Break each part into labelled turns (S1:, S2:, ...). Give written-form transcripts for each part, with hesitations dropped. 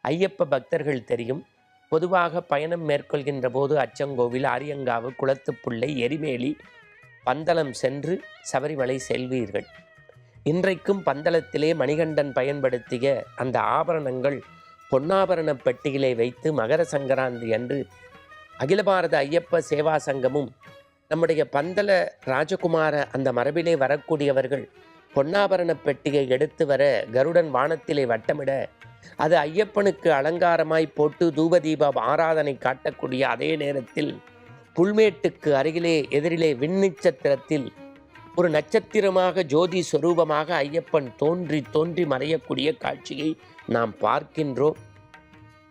S1: ஐயப்ப பக்தர்கள் தெரியும். பொதுவாக பயணம் மேற்கொள்கின்ற போது அச்சங்கோவில், ஆரியங்காவு, குளத்துப்புள்ளை, எரிமேலி, பந்தளம் சென்று சபரிமலை செல்வீர்கள். இன்றைக்கும் பந்தளத்திலே மணிகண்டன் பயன்படுத்திய அந்த ஆபரணங்கள் பொன்னாபரண பெட்டியிலே வைத்து மகர சங்கராந்தி அன்று அகில பாரத ஐயப்ப சேவா சங்கமும் நம்முடைய பந்தள ராஜகுமார அந்த மரபிலே வரக்கூடியவர்கள் பொன்னாபரண பெட்டியை எடுத்து வர கருடன் வானத்திலே வட்டமிட அது ஐயப்பனுக்கு அலங்காரமாய் போட்டு தூபதீப ஆராதனை காட்டக்கூடிய அதே நேரத்தில் புல்மேட்டுக்கு அருகிலே எதிரிலே விண்நட்சத்திரத்தில் ஒரு நட்சத்திரமாக ஜோதி ஸ்வரூபமாக ஐயப்பன் தோன்றி தோன்றி மறையக்கூடிய காட்சியை நாம் பார்க்கின்றோம்.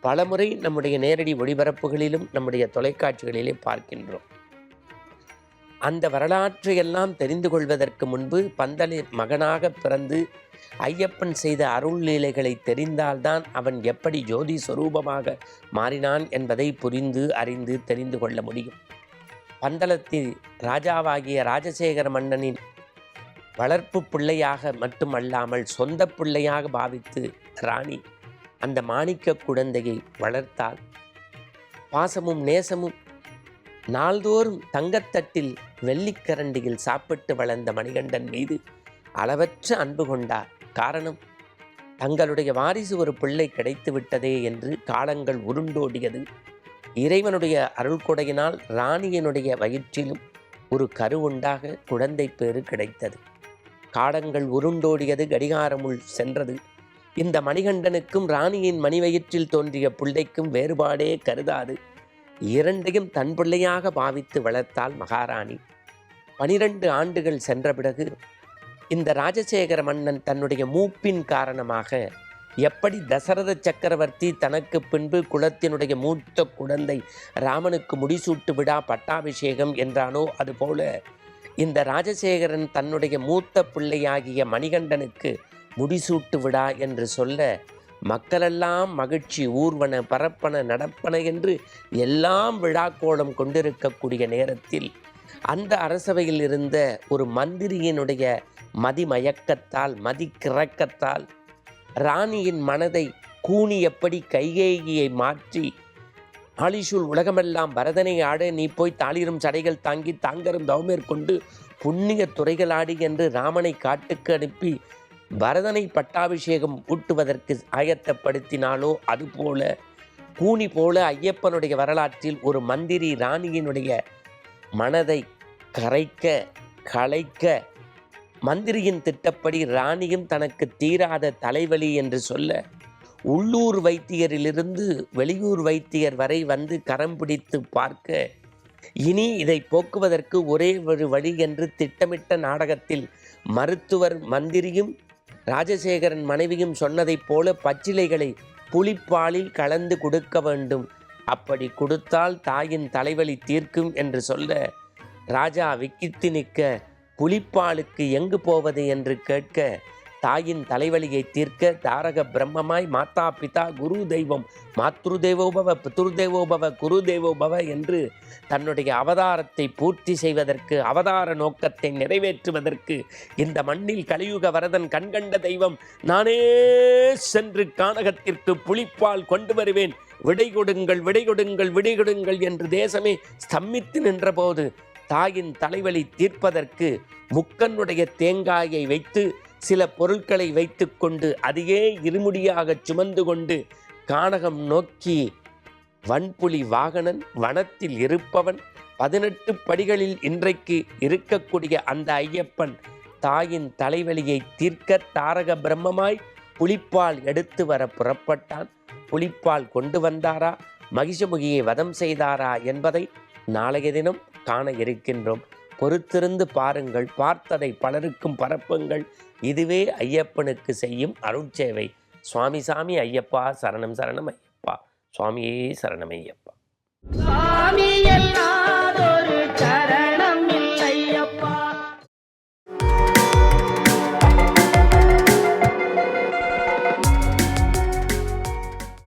S1: பலமுறை நம்முடைய நேரடி ஒளிபரப்புகளிலும் நம்முடைய தொலைக்காட்சிகளிலே பார்க்கின்றோம். அந்த வரலாற்றை எல்லாம் தெரிந்து கொள்வதற்கு முன்பு பந்தளி மகனாக பிறந்து ஐயப்பன் செய்த அருள் லீலைகளை தெரிந்தால்தான் அவன் எப்படி ஜோதி ஸ்வரூபமாக மாறினான் என்பதை புரிந்து அறிந்து தெரிந்து கொள்ள முடியும். பந்தளத்தில் ராஜாவாகிய ராஜசேகர மன்னனின் வளர்ப்பு பிள்ளையாக மட்டுமல்லாமல் சொந்த பிள்ளையாக பாவித்து ராணி அந்த மாணிக்க குழந்தையை வளர்த்தாள். பாசமும் நேசமும் நாள்தோறும் தங்கத்தட்டில் வெள்ளிக்கரண்டியில் சாப்பிட்டு வளர்ந்த மணிகண்டன் மீது அளவற்ற அன்பு கொண்டார். காரணம், தங்களுடைய வாரிசு ஒரு பிள்ளை கிடைத்து விட்டதே என்று காலங்கள் உருண்டோடியது. இறைவனுடைய அருள் கொடையினால் ராணியினுடைய வயிற்றிலும் ஒரு கரு உண்டாக குழந்தை பேறு கிடைத்தது. காலங்கள் உருண்டோடியது, கடிகாரமுள் சென்றது. இந்த மணிகண்டனுக்கும் ராணியின் மணிவயிற்றில் தோன்றிய பிள்ளைக்கும் வேறுபாடே கருதாது இரண்டையும் தன் பிள்ளையாக பாவித்து வளர்த்தாள் மகாராணி. 12 ஆண்டுகள் சென்ற பிறகு இந்த ராஜசேகர மன்னன் தன்னுடைய மூப்பின் காரணமாக எப்படி தசரத சக்கரவர்த்தி தனக்கு பின்பு குலத்தினுடைய மூத்த குழந்தை ராமனுக்கு முடிசூட்டு விழா பட்டாபிஷேகம் என்றானோ அதுபோல இந்த ராஜசேகரன் தன்னுடைய மூத்த பிள்ளையாகிய மணிகண்டனுக்கு முடிசூட்டு விழா என்று சொல்ல மக்களெல்லாம் மகிழ்ச்சி, ஊர்வன, பரப்பன, நடப்பன என்று எல்லாம் விழாக்கோலம் கொண்டிருக்கக்கூடிய நேரத்தில் அந்த அரசவையில் இருந்த ஒரு மந்திரியினுடைய மதிமயக்கத்தால் மதிக்கிறக்கத்தால் ராணியின் மனதை கூனி எப்படி கைகேயியை மாற்றி ஆலிஷூல் உலகமெல்லாம் பரதனை ஆட நீ போய் தாளிரும் சடைகள் தாங்கி தாங்கரும் தவமேற்கொண்டு புண்ணிய துறைகளாடி என்று ராமனை காட்டுக்கு அனுப்பி பரதனை பட்டாபிஷேகம் ஊட்டுவதற்கு ஆயத்தப்படுத்தினாலோ அதுபோல கூனி போல ஐயப்பனுடைய வரலாற்றில் ஒரு மந்திரி ராணியினுடைய மனதை கரைக்க கலைக்க மந்திரியின் திட்டப்படி ராணியும் தனக்கு தீராத தலைவலி என்று சொல்ல உள்ளூர் வைத்தியரிலிருந்து வெளியூர் வைத்தியர் வரை வந்து கரம் பிடித்து பார்க்க இனி இதை போக்குவதற்கு ஒரே ஒரு வழி என்று திட்டமிட்ட நாடகத்தில் மருத்துவர் மந்திரியும் ராஜசேகரன் மனைவியும் சொன்னதைப் போல பச்சிலைகளை புலிப்பாலில் கலந்து கொடுக்க வேண்டும். அப்படி கொடுத்தால் தாயின் தலைவலி தீர்க்கும் என்று சொல்ல ராஜா விக்கித்து நிற்க புலிப்பாலுக்கு எங்கு போவது என்று கேட்க தாயின் தலைவலியை தீர்க்க தாரக பிரம்மமாய் மாதா பிதா குரு தெய்வம் மாத்ரு தேவோபவ பித்ரு தேவோபவ குரு தேவோபவ என்று தன்னுடைய அவதாரத்தை பூர்த்தி செய்வதற்கு அவதார நோக்கத்தை நிறைவேற்றுவதற்கு இந்த மண்ணில் கலியுக வரதன் கண்கண்ட தெய்வம் நானே சென்று கானகத்திற்கு புலிப்பால் கொண்டு வருவேன், விடை கொடுங்கள் விடை கொடுங்கள் விடை கொடுங்கள் என்று தேசமே ஸ்தம்பித்து நின்றபோது தாயின் தலைவலி தீர்ப்பதற்கு முக்கனுடைய தேங்காயை வைத்து சில பொருட்களை வைத்து கொண்டு அதையே இருமுடியாக சுமந்து கொண்டு கானகம் நோக்கி வன்புலி வாகனன் வனத்தில் இருப்பவன் 18 படிகளில் இன்றைக்கு இருக்கக்கூடிய அந்த ஐயப்பன் தாயின் தலைவலியை தீர்க்க தாரக பிரம்மமாய் புலிப்பால் எடுத்து வர புறப்பட்டான். புலிப்பால் கொண்டு வந்தாரா, மகிஷமுகியை வதம் செய்தாரா என்பதை நாளைய தினம் காண இருக்கின்றோம். பொறுத்திருந்து பாருங்கள், பார்த்ததை பலருக்கும் பரப்புங்கள். இதுவே ஐயப்பனுக்கு செய்யும் அருட்சேவை. சுவாமி சாமி ஐயப்பா சரணம் சரணம் ஐயப்பா, சுவாமியே சரணம் ஐயப்பா.